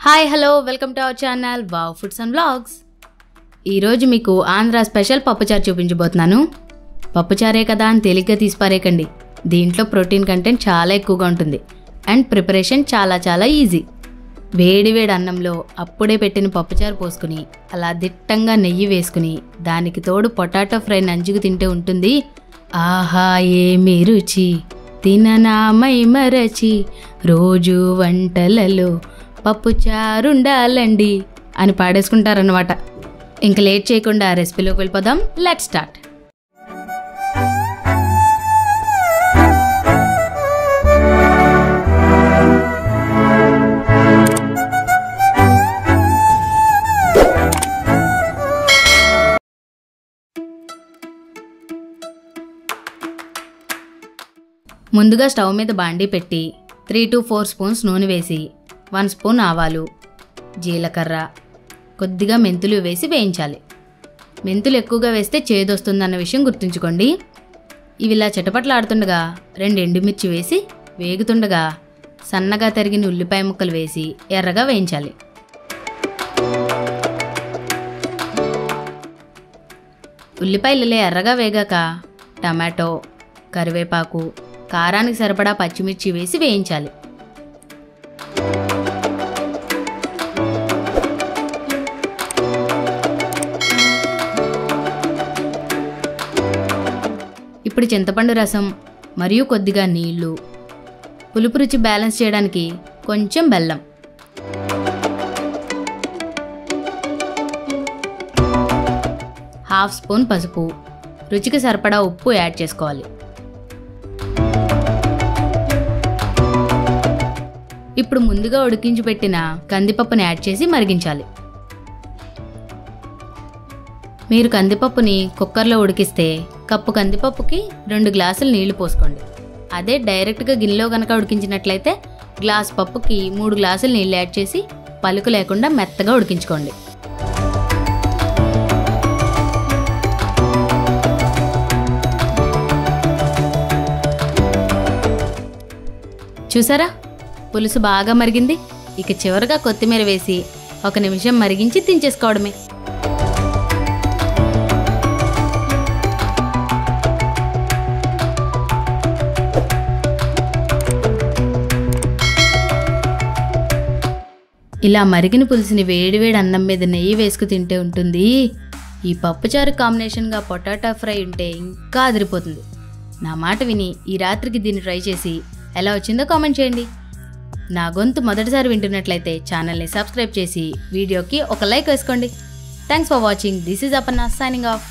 Hi hello welcome to our channel wow foods and vlogs. ఈరోజు మీకు Andhra special పప్పుచారు చూపించబోతున్నాను. పప్పుచారే కదా అని తేలిగ్గా తీసిపారేయకండి. దీంట్లో ప్రోటీన్ కంటెంట్ చాలా ఎక్కువగా ఉంటుంది అండ్ ప్రిపరేషన్ చాలా ఈజీ. వేడి అన్నంలో అప్పుడే పెట్టిన పప్పుచారు పోసుకుని అలా దిట్టంగా నెయ్యి వేసుకుని దానికి తోడు పొటాటో ఫ్రై నంచుకు తింటే ఉంటుంది. ఆహా ఏమి రుచి తిననామై మరచి రోజు వంటలలో పప్పుచారుండాలండి అని పాడేసుకుంటారన్నమాట. ఇంక లేట్ చేయకుండా రెసిపీలోకి వెళ్ళిపోదాం. Let's start. ముందుగా స్టవ్ మీద బాండీ పెట్టి 3 to 4 స్పూన్స్ నూనె వేసి 1 స్పూన్ ఆవాలు, జీలకర్ర, కొద్దిగా మెంతులు వేసి వేయించాలి. మెంతులు ఎక్కువగా వేస్తే చేదొస్తుందన్న విషయం గుర్తుంచుకోండి. ఇవి ఇలా చిటపట్లాడుతుండగా 2 ఎండుమిర్చి వేసి వేగుతుండగా సన్నగా తరిగిన ఉల్లిపాయ ముక్కలు వేసి ఎర్రగా వేయించాలి. ఉల్లిపాయలు ఇలా ఎర్రగా వేగాక టమాటో, కరివేపాకు, కారానికి సరిపడా పచ్చిమిర్చి వేసి వేయించాలి. ఇప్పుడు చింతపండు రసం మరియు కొద్దిగా నీళ్లు, పులుపు రుచి బ్యాలెన్స్ చేయడానికి కొంచెం బెల్లం, హాఫ్ స్పూన్ పసుపు, రుచికి సరిపడా ఉప్పు యాడ్ చేసుకోవాలి. ఇప్పుడు ముందుగా ఉడికించి పెట్టిన కందిపప్పుని యాడ్ చేసి మరిగించాలి. మీరు కందిపప్పుని కుక్కర్లో ఉడికిస్తే కప్పు కందిపప్పుకి 2 గ్లాసులు నీళ్లు పోసుకోండి. అదే డైరెక్ట్గా గిన్నెలో కనుక ఉడికించినట్లయితే గ్లాస్ పప్పుకి 3 గ్లాసులు నీళ్ళు యాడ్ చేసి పలుకు లేకుండా మెత్తగా ఉడికించుకోండి. చూసారా, పులుసు బాగా మరిగింది. ఇక చివరగా కొత్తిమీర వేసి 1 నిమిషం మరిగించి దించేసుకోవడమే. ఇలా మరిగిన పులుసుని వేడివేడి అన్నం మీద నెయ్యి వేసుకు తింటే ఉంటుంది. ఈ పప్పుచారు కాంబినేషన్గా పొటాటో ఫ్రై ఉంటే ఇంకా అదిరిపోతుంది. నా మాట విని ఈ రాత్రికి దీన్ని ట్రై చేసి ఎలా వచ్చిందో కామెంట్ చేయండి. నా గొంతు మొదటిసారి వింటున్నట్లయితే ఛానల్ని సబ్స్క్రైబ్ చేసి వీడియోకి ఒక లైక్ వేసుకోండి. Thanks for watching. This is Aparna signing off.